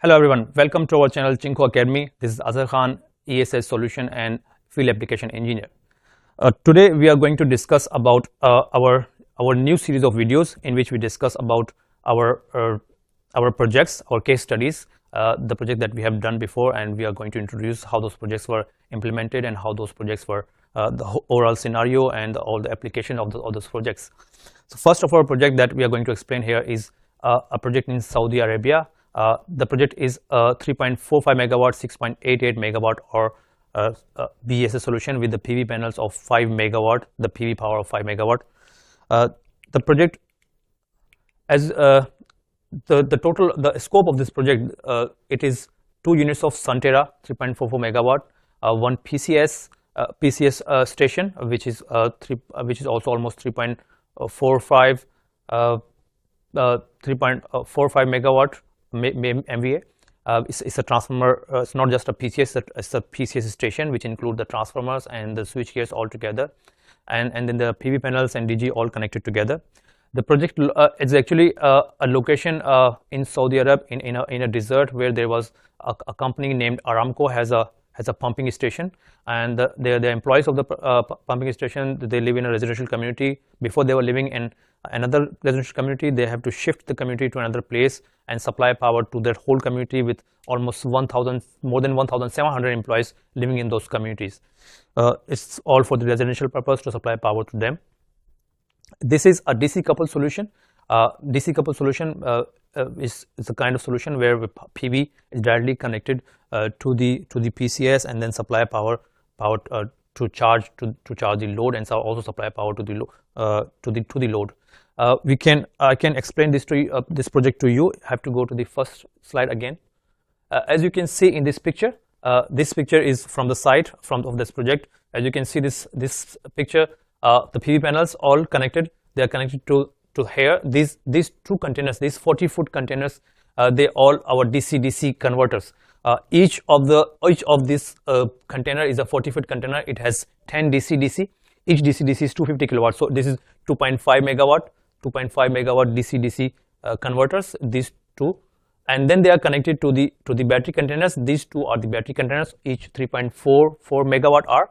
Hello everyone, welcome to our channel Jinko Academy. This is Azhar Khan, ESS Solution and Field Application Engineer. Today we are going to discuss about our new series of videos in which we discuss about our projects, our case studies, the project that we have done before, and we are going to introduce how those projects were implemented and how those projects were the overall scenario and all the application of those projects. So first of all, project that we are going to explain here is a project in Saudi Arabia. The project is 3.45 megawatt, 6.88 megawatt or BESS solution with the PV panels of 5 megawatt, the PV power of 5 megawatt. The project, as the scope of this project, it is 2 units of Sunterra 3.44 megawatt, one PCS station which is also almost 3.45 megawatt MVA. It's a transformer. It's not just a PCS. It's a PCS station which include the transformers and the switch gears all together, and then the PV panels and DG all connected together. The project is actually a location in Saudi Arabia in a desert where there was a company named Aramco has a pumping station, and the employees of the pumping station, they live in a residential community. Before they were living in another residential community, they have to shift the community to another place and supply power to their whole community with almost more than 1,700 employees living in those communities. It's all for the residential purpose to supply power to them. This is a DC coupled solution. DC coupled solution is a kind of solution where PV is directly connected to the PCS and then supply power to charge the load, and also supply power to the load. I can explain this to you, this project to you. I have to go to the first slide again. As you can see in this picture is from the site of this project. As you can see this picture, the PV panels all connected. They are connected to here. These 2 containers, these 40-foot containers, they all our DC-DC converters. Each of this container is a 40-foot container. It has 10 DC-DC. Each DC-DC is 250 kilowatts. So this is 2.5 megawatt DC-DC converters. These 2, and then they are connected to the battery containers. These 2 are the battery containers, each 3.44 megawatt hour,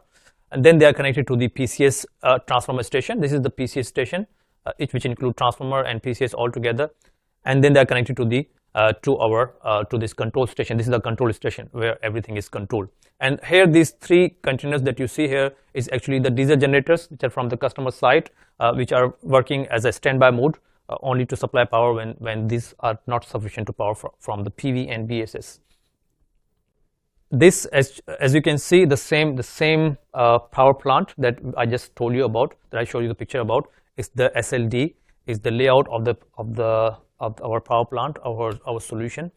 and then they are connected to the PCS transformer station. This is the PCS station, which include transformer and PCS all together, and then they are connected to the to this control station. This is the control station where everything is controlled. And here these 3 containers that you see here is actually the diesel generators, which are from the customer site, which are working as a standby mode only to supply power when these are not sufficient to power from the PV and BESS. This, as you can see, the same power plant that I just told you about, that I showed you the picture about, is the SLD, is the layout of our power plant, our solution.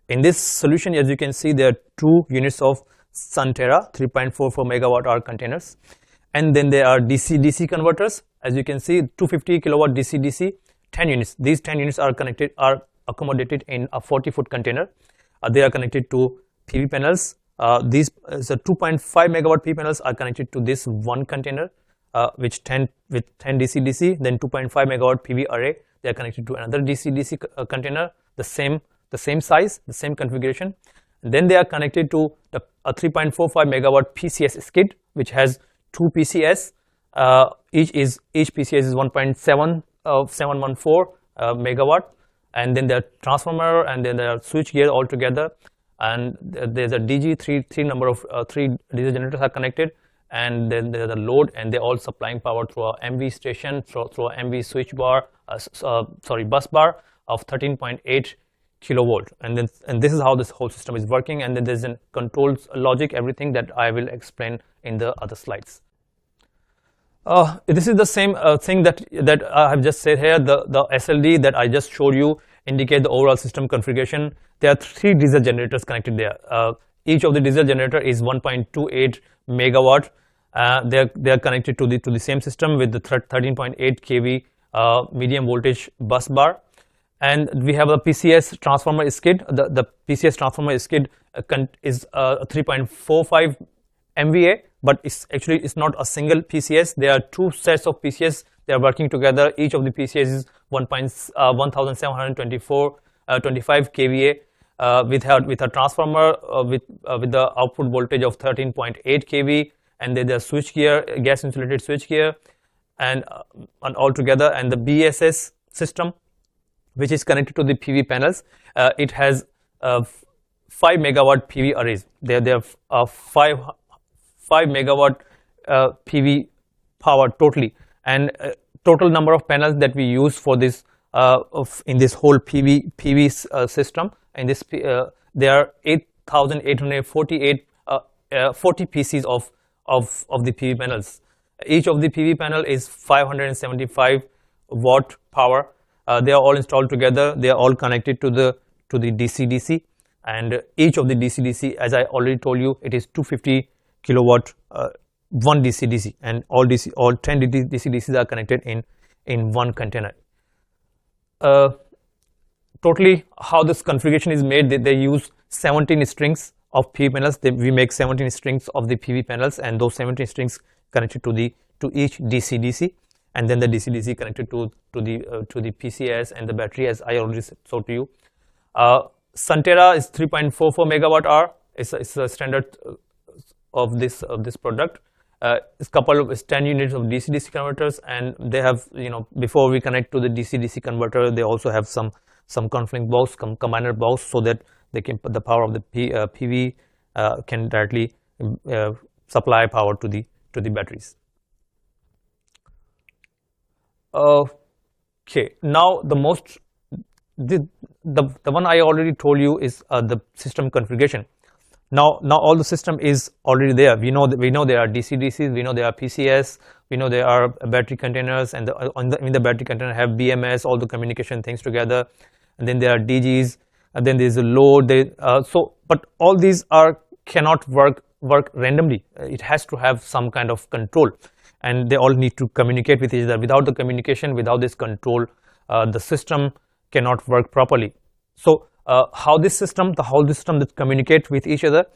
In this solution, as you can see, there are 2 units of Sunterra 3.44 megawatt hour containers, and then there are DC-DC converters. As you can see, 250 kilowatt DC-DC, 10 units. These 10 units are accommodated in a 40-foot container. They are connected to PV panels. These 2.5 megawatt PV panels are connected to this one container, with 10 DC-DC. Then 2.5 megawatt PV array, they are connected to another DC-DC container, the same size, the same configuration. And then they are connected to a 3.45 megawatt PCS skid, which has 2 PCS. Each PCS is 1.714 megawatt, and then there are transformer, and then there are switch gear all together, and there's a DG 3 number of 3 diesel generators are connected, and then there's a load, and they're all supplying power through a MV station, through a MV switch bar, bus bar of 13.8 kilovolt, and this is how this whole system is working. And then there's a controls logic, everything that I will explain in the other slides. This is the same thing that I have just said here. The SLD that I just showed you indicate the overall system configuration. There are 3 diesel generators connected there. Each of the diesel generator is 1.28 megawatt. They are connected to the same system with the 13.8 kV medium voltage bus bar. And we have a PCS transformer skid. The PCS transformer skid is 3.45 MVA, but it's not a single PCS. There are 2 sets of PCS. They are working together. Each of the PCS is 1,724 25 kVA. with a transformer with the output voltage of 13.8 kV, and then the switch gear, gas insulated switch gear, and altogether, and the BSS system, which is connected to the PV panels. It has 5 megawatt PV arrays. There are 5 megawatt PV power totally, and total number of panels that we use for this in this whole PV system. In this there are 8,848 40 pieces of the PV panels. Each of the PV panel is 575 watt power. They are all installed together. They are all connected to the DC-DC, and each of the DC-DC, as I already told you, it is 250 kilowatt one DC-DC, and all 10 DC-DCs are connected in one container. Totally, how this configuration is made, they use 17 strings of PV panels. We make 17 strings of the PV panels, and those 17 strings connected to each DC-DC, and then the DC-DC connected to the PCS and the battery, as I already showed to you. Santera is 3.44 megawatt hour. It's a standard of this product. It's coupled with 10 units of DC-DC converters, and they have, before we connect to the DC-DC converter, they also have some conflict box, combiner box, so that they can put the power of the PV can directly supply power to the batteries. Okay, now the one I already told you is the system configuration. Now all the system is already there. We know there are DC-DCs, we know there are PCS, we know there are battery containers, and in the battery container have BMS, all the communication things together, and then there are DGs, and then there is a load. But all these cannot work randomly. It has to have some kind of control, and they all need to communicate with each other. Without the communication, without this control, the system cannot work properly. So how this system that communicate with each other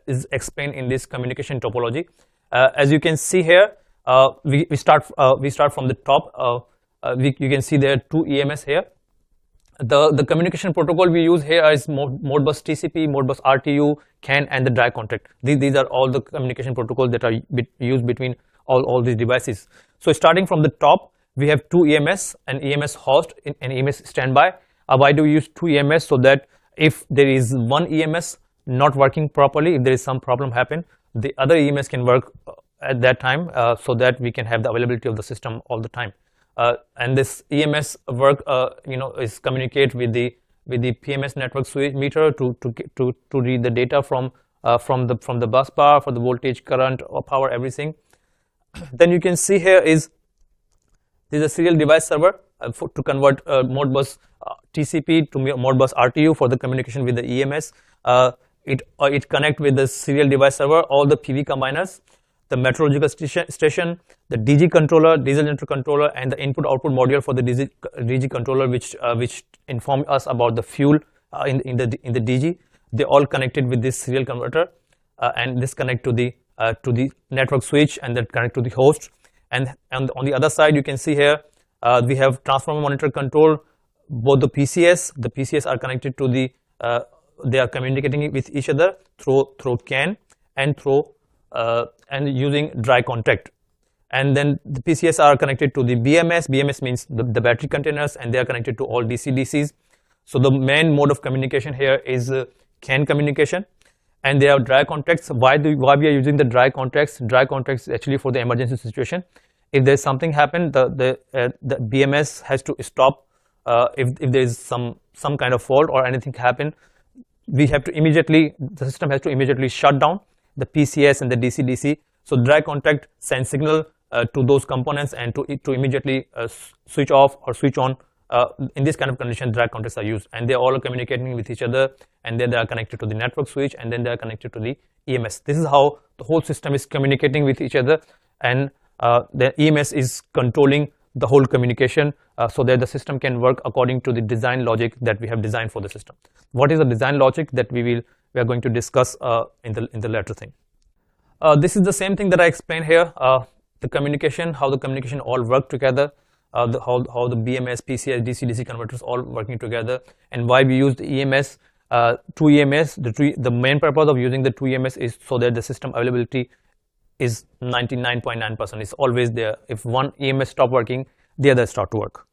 is explained in this communication topology. As you can see here, we start from the top. You can see there are two EMS here. The communication protocol we use here is Modbus TCP, Modbus RTU, CAN, and the dry contact. These are all the communication protocols that are used between all these devices. So starting from the top, we have two EMS, an EMS host and EMS standby. Why do we use two EMS? So that if there is one EMS not working properly, if there is some problem happen, the other EMS can work at that time, so that we can have the availability of the system all the time. And this EMS work, is communicate with the PMS network switch meter to read the data from the bus bar for the voltage, current, or power, everything. Then you can see here is a serial device server to convert Modbus TCP to Modbus RTU for the communication with the EMS. It connect with the serial device server, all the PV combiners, the metrological station, the DG controller, diesel generator controller, and the input-output module for the DG controller, which inform us about the fuel in the DG. They all connected with this serial converter, and this connect to the network switch, and then connect to the host. And on the other side, you can see here we have transformer monitor control. Both the PCS are connected to they are communicating with each other through CAN and and using dry contact. And then the PCS are connected to the BMS. BMS means the battery containers, and they are connected to all DC-DCs. So the main mode of communication here is CAN communication, and they have dry contacts. Why we are using the dry contacts? Dry contacts actually for the emergency situation. If there's something happen, the BMS has to stop. If there is some kind of fault or anything happen, the system has to immediately shut down the PCS and the DC-DC. So dry contact sends signal to those components, and to immediately switch off or switch on. In this kind of condition, dry contacts are used, and they all are communicating with each other, and then they are connected to the network switch, and then they are connected to the EMS. This is how the whole system is communicating with each other, and the EMS is controlling the whole communication, so that the system can work according to the design logic that we have designed for the system. What is the design logic that we are going to discuss in the later thing. This is the same thing that I explained here. The communication, how the communication all work together, how the BMS, PCS, DC-DC converters all working together, and why we use the EMS. two EMS. The main purpose of using the two EMS is so that the system availability is 99.9%. It's always there. If one EMS stop working, the other start to work.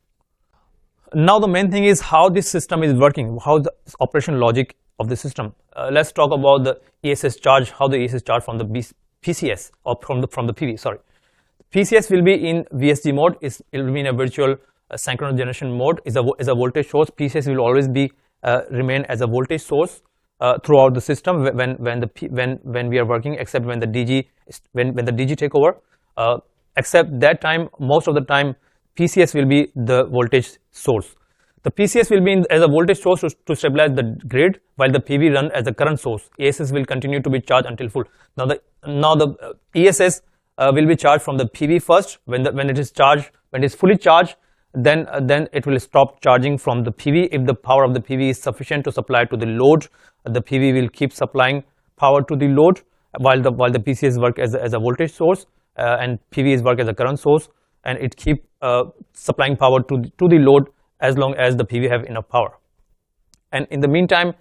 Now the main thing is how this system is working, how the operation logic of the system. Let's talk about the ESS charge, how the ESS charge from the PCS or from the PV. Sorry, PCS will be in VSG mode. It will be in a virtual synchronous generation mode. Is a voltage source. PCS will always be remain as a voltage source throughout the system when we are working, except when the DG take over. Except that time, most of the time, PCS will be the voltage source. The PCS will be as a voltage source to stabilize the grid, while the PV run as a current source. ESS will continue to be charged until full. Now the ESS will be charged from the PV first. When it is charged, when it is fully charged, then it will stop charging from the PV. If the power of the PV is sufficient to supply to the load, the PV will keep supplying power to the load, while the PCS work as a voltage source, and PV is work as a current source, and it keep supplying power to the load as long as the PV have enough power. And in the meantime,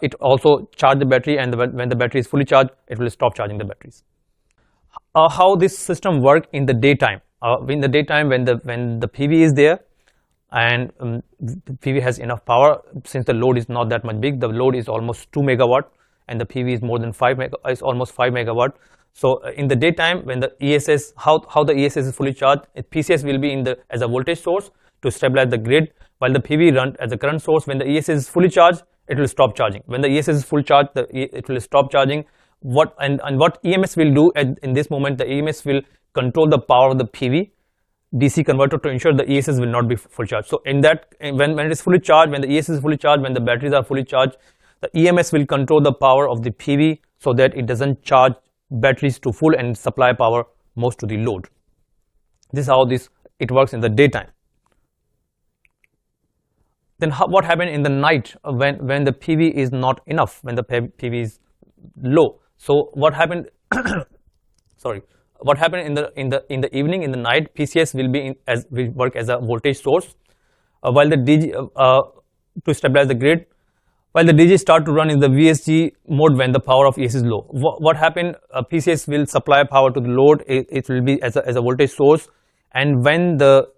it also charge the battery, and when the battery is fully charged, it will stop charging the batteries. How this system work in the daytime? In the daytime, when the PV is there and the PV has enough power, since the load is not that much big, the load is almost 2 megawatt and the PV is more than is almost 5 megawatt. So in the daytime, when the ESS, how the ESS is fully charged, PCS will be as a voltage source to stabilize the grid, while the PV run as a current source. When the ESS is fully charged, it will stop charging. When the ESS is full charged, it will stop charging. What EMS will do in this moment, the EMS will control the power of the PV DC converter to ensure the ESS will not be full charged. So when it is fully charged, when the ESS is fully charged, when the batteries are fully charged, the EMS will control the power of the PV so that it doesn't charge batteries to full and supply power most to the load. This is how it works in the daytime. Then what happened in the night when the PV is not enough, when the PV is low? So what happened? Sorry, what happened in the evening, in the night? PCS will work as a voltage source, while the DG to stabilize the grid, while the DG start to run in the VSG mode when the power of ES is low. What happened? PCS will supply power to the load. It will be as a voltage source, and when the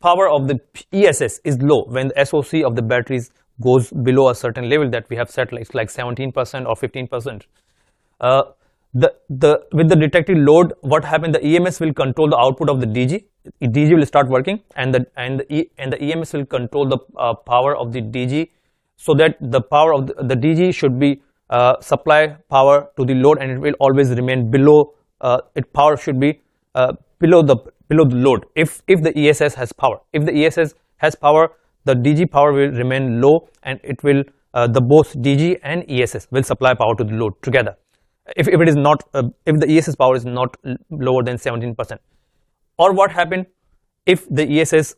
power of the ESS is low, when the SOC of the batteries goes below a certain level that we have set, like 17% or 15%. With the detected load, what happened? The EMS will control the output of the DG. DG will start working, and the EMS will control the power of the DG, so that the power of the DG should be supply power to the load, and it will always remain below. Power should be below the load. If the ESS has power, if the ESS has power, the DG power will remain low, and it will both DG and ESS will supply power to the load together. If it is not, if the ESS power is not lower than 17%, or what happened if the ESS,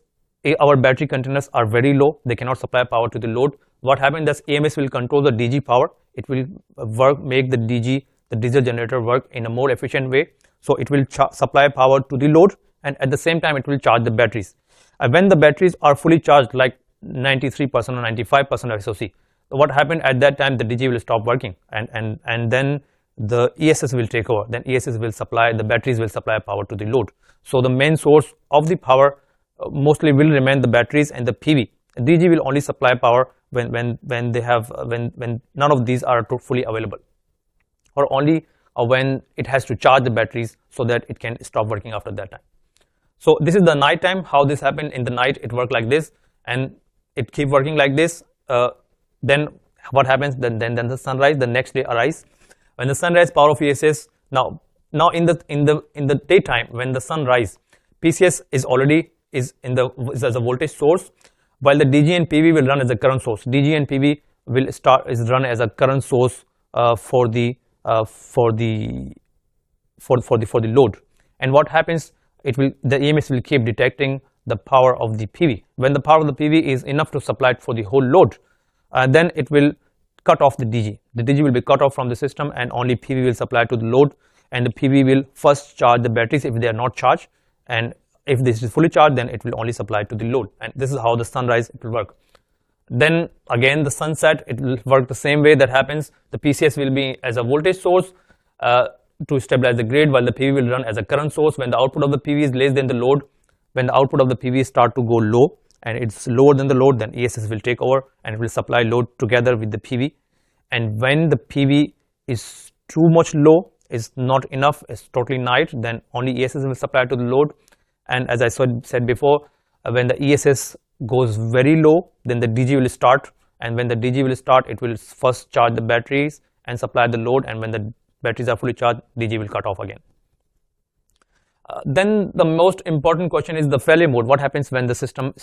our battery containers are very low, they cannot supply power to the load. What happened? Thus EMS will control the DG power. It will make the diesel generator work in a more efficient way. So it will supply power to the load, and at the same time it will charge the batteries. When the batteries are fully charged, like 93% or 95% of SOC, what happened at that time? The DG will stop working, and then the ESS will take over. Then ESS will supply, the batteries will supply power to the load. So the main source of the power mostly will remain the batteries and the PV. DG will only supply power when none of these are fully available, or only when it has to charge the batteries so that it can stop working after that time. So this is the night time. How this happened in the night? It worked like this, and it keep working like this. Then what happens? Then the sunrise, the next day arise. When the sunrise, power of ESS. Now in the daytime, when the sun rise, PCS is as a voltage source, while the DG and PV will run as a current source. DG and PV will run as a current source for the load. And what happens? The EMS will keep detecting the power of the PV. When the power of the PV is enough to supply it for the whole load, then it will cut off the DG. The DG will be cut off from the system, and only PV will supply to the load, and the PV will first charge the batteries if they are not charged, and if this is fully charged, then it will only supply to the load. And this is how the sunrise will work. Then again the sunset, it will work the same way. That happens, the PCS will be as a voltage source to stabilize the grid, while the PV will run as a current source. When the output of the PV is less than the load, when the output of the PV start to go low and it's lower than the load, then ESS will take over and it will supply load together with the PV. And when the PV is too much low, is not enough, is totally night, then only ESS will supply to the load. And as I said before, when the ESS goes very low, then the DG will start, and when the DG will start, it will first charge the batteries and supply the load, and when the batteries are fully charged, DG will cut off again. Then the most important question is the failure mode. What happens when the system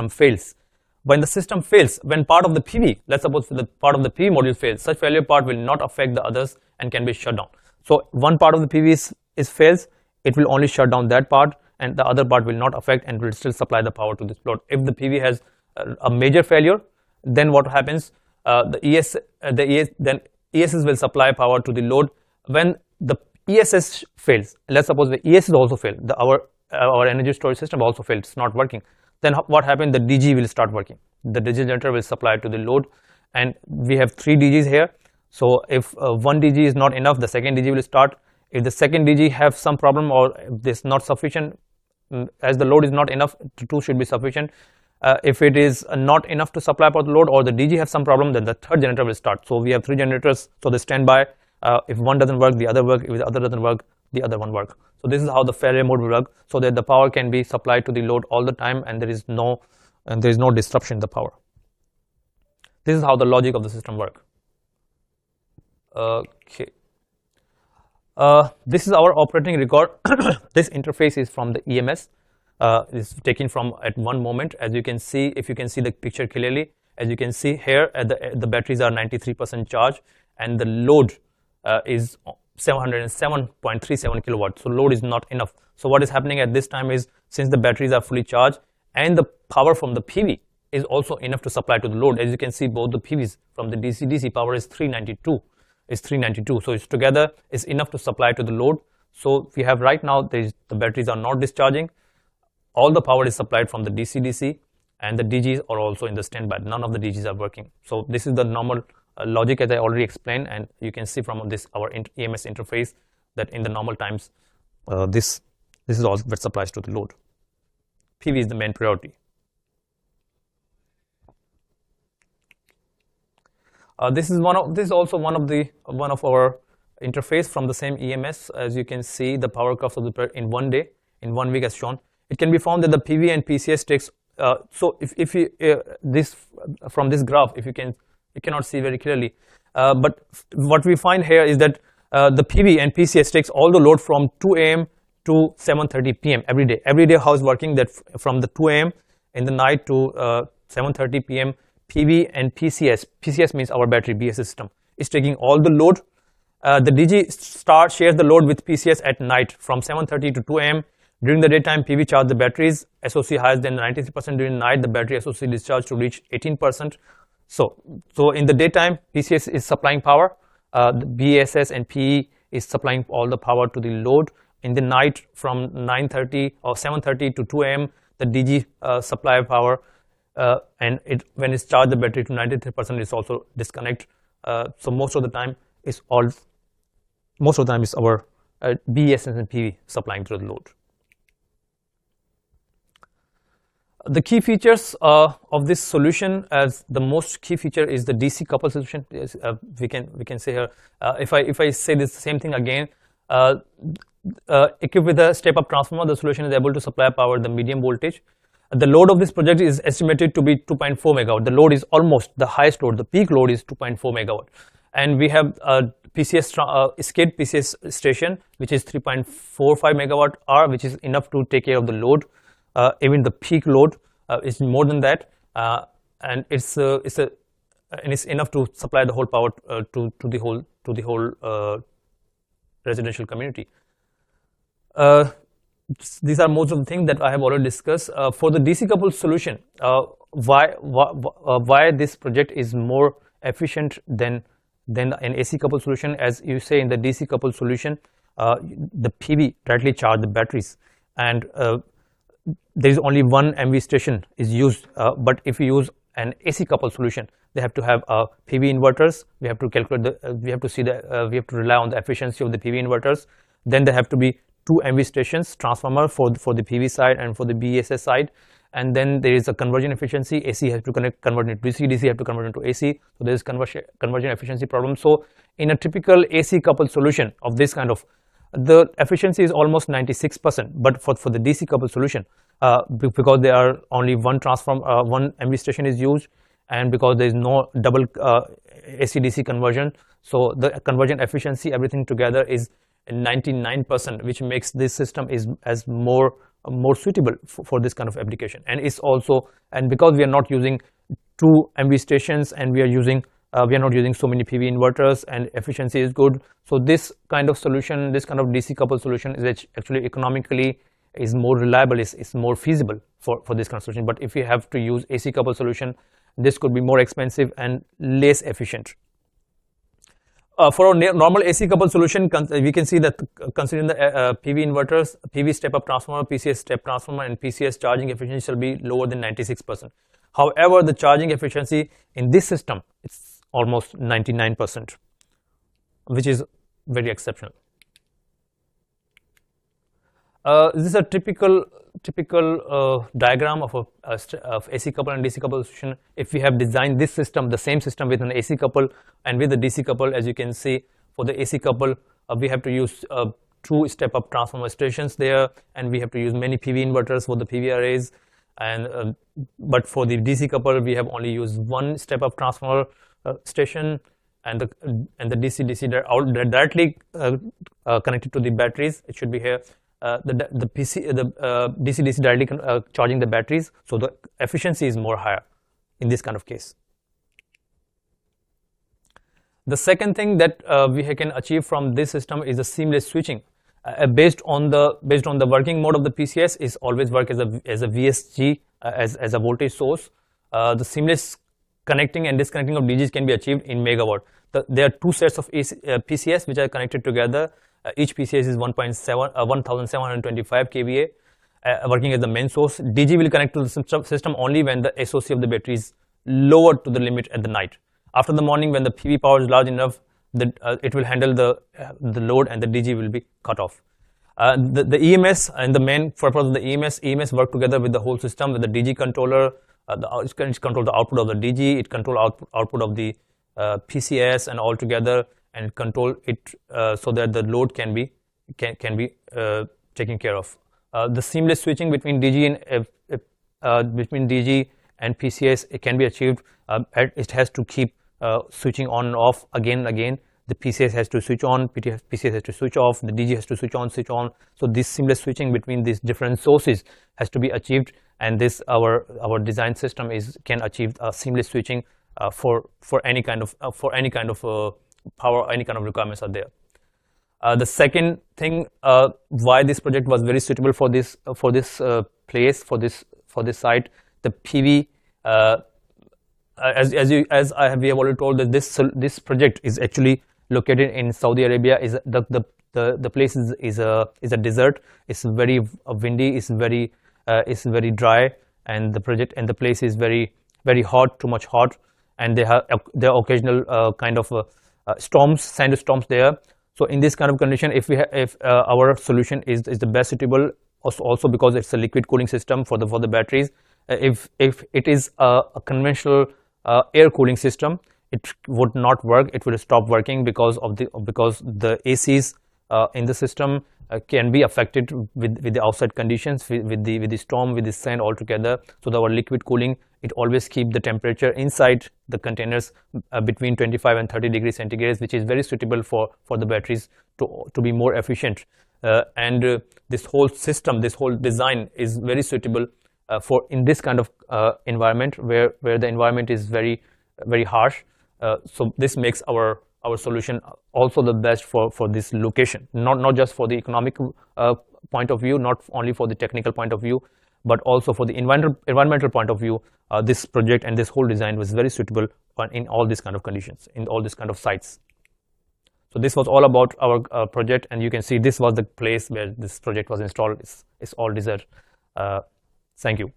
fails? When the system fails, when part of the PV, let's suppose the part of the PV module fails, such failure part will not affect the others and can be shut down. So one part of the PV fails, it will only shut down that part, and the other part will not affect and will still supply the power to this load. If the PV has a major failure, then what happens? Then ESS will supply power to the load. When the ESS fails, let's suppose the ESS also failed, our energy storage system also failed, it's not working. Then what happens? The DG will start working. The DG generator will supply to the load, and we have 3 DGs here. So if one DG is not enough, the second DG will start. If the second DG have some problem or this not sufficient, as the load is not enough, 2 should be sufficient. If it is not enough to supply for the load, or the DG have some problem, then the third generator will start. So we have 3 generators, so they stand by. If one doesn't work, the other work. If the other doesn't work, the other one work. So this is how the failure mode will work, so that the power can be supplied to the load all the time, and there is no disruption in the power. This is how the logic of the system work. Okay. This is our operating record. This interface is from the EMS. Is taken from at one moment. As you can see, if you can see the picture clearly, as you can see here, the batteries are 93% charged, and the load is 707.37 kilowatts. So load is not enough. So what is happening at this time is, since the batteries are fully charged and the power from the PV is also enough to supply to the load, as you can see, both the PVs from the DC power is 392. So it's together is enough to supply to the load. So we have right now the batteries are not discharging. All the power is supplied from the DC, and the DGs are also in the standby. None of the DGs are working. So this is the normal logic, as I already explained, and you can see from this our EMS interface that in the normal times this is all that supplies to the load. PV is the main priority. This is also one of our interface from the same EMS. As you can see, the power curves of the in 1 day, in 1 week as shown. It can be found that the PV and PCS takes. So if you this from this graph, if you cannot see very clearly, but what we find here is that the PV and PCS takes all the load from 2 a.m. to 7:30 p.m. every day. Every day how it's working, that from the 2 a.m. in the night to 7:30 p.m. PV and PCS means our battery BS system, is taking all the load. The DG shares the load with PCS at night from 7:30 to 2 a.m. During the daytime, PV charge the batteries, SOC higher than 93%. During the night, the battery SOC discharge to reach 18%. So in the daytime, PCS is supplying power, the BESS and PE is supplying all the power to the load. In the night, from 9:30 or 7:30 to 2 a.m., the DG supply power, and when it's charged the battery to 93%, it's also disconnect. So most of the time is our BESS and PV supplying to the load. The key features of this solution, as the most key feature is the DC coupled solution. We can say here, if I say this same thing again, equipped with a step-up transformer, the solution is able to supply power the medium voltage. The load of this project is estimated to be 2.4 megawatt. The load is almost the highest load. The peak load is 2.4 megawatt, and we have a PCS skid PCS station which is 3.45 megawatt hour, which is enough to take care of the load. Even the peak load is more than that, and it's enough to supply the whole power to the whole residential community. These are most of the things that I have already discussed. For the DC coupled solution, why this project is more efficient than an AC coupled solution? As you say, in the DC coupled solution, the PV directly charge the batteries, and there is only one MV station is used. But if you use an AC coupled solution, they have to have PV inverters. We have to calculate the we have to rely on the efficiency of the PV inverters. Then there have to be 2 MV stations, transformer for the PV side and for the BESS side. And then there is a conversion efficiency. AC has to convert into DC, DC have to convert into AC. So there is conversion efficiency problem. So in a typical AC coupled solution of this kind of, the efficiency is almost 96%. But for the DC coupled solution, because there are only one MV station is used, and because there is no double AC DC conversion, so the conversion efficiency, everything together, is 99%, which makes this system as more suitable for this kind of application. And it's also, and because we are not using 2 MV stations, and we are not using so many PV inverters, and efficiency is good, so this kind of solution, this kind of DC coupled solution, is actually economically is more reliable, is more feasible for this kind of solution. But if you have to use AC coupled solution, this could be more expensive and less efficient. For a normal AC coupled solution, we can see that considering the PV inverters, PV step-up transformer, PCS step transformer, and PCS charging efficiency shall be lower than 96%. However, the charging efficiency in this system is almost 99%, which is very exceptional. This is a typical diagram of AC couple and DC couple solution. If we have designed this system, the same system, with an AC couple and with the DC couple, as you can see, for the AC couple, we have to use 2 step-up transformer stations there, and we have to use many PV inverters for the PV arrays. And but for the DC couple, we have only used 1 step-up transformer station, and the DC directly connected to the batteries. It should be here. The DC directly charging the batteries, so the efficiency is more higher in this kind of case. The second thing that we can achieve from this system is the seamless switching. Based on the working mode of the PCS, is always work as a VSG, as a voltage source. The seamless connecting and disconnecting of DGs can be achieved in megawatt. There are 2 sets of PCS which are connected together. Each PCS is 1725 kVA, working as the main source. DG will connect to the system only when the SOC of the battery is lowered to the limit at the night. After the morning, when the PV power is large enough, it will handle the load, and the DG will be cut off. The EMS and the main purpose of the EMS work together with the whole system, with the DG controller. It control the output of the DG, it control output of the PCS, and all together, and control it so that the load can be taken care of. The seamless switching between DG and PCS, it can be achieved. It has to keep switching on and off again and again. The PCS has to switch on, PCS has to switch off, the DG has to switch on, switch on. So this seamless switching between these different sources has to be achieved, and this our design system can achieve seamless switching for any kind of power, any kind of requirements are there. The second thing why this project was very suitable for this place, for this site, the PV. We have already told that this project is actually located in Saudi Arabia. Is the place is a desert. It's very windy. It's very dry, and the place is very hot, too much hot, and there are occasional kind of storms, sandstorms there. So in this kind of condition, if our solution is the best suitable, also because it's a liquid cooling system for the batteries. If it is a conventional air cooling system, it would not work. It would stop working because the ACs in the system can be affected with the outside conditions, with the storm, with the sand altogether. So our liquid cooling, it always keep the temperature inside the containers between 25 and 30 degrees centigrade, which is very suitable for the batteries to be more efficient. And this whole system, this whole design is very suitable for in this kind of environment where the environment is very harsh. So this makes our solution also the best for this location, not just for the economic point of view, not only for the technical point of view, but also for the environmental point of view. This project and this whole design was very suitable in all these kind of conditions, in all these kind of sites. So this was all about our project, and you can see this was the place where this project was installed. It's all desert. Thank you.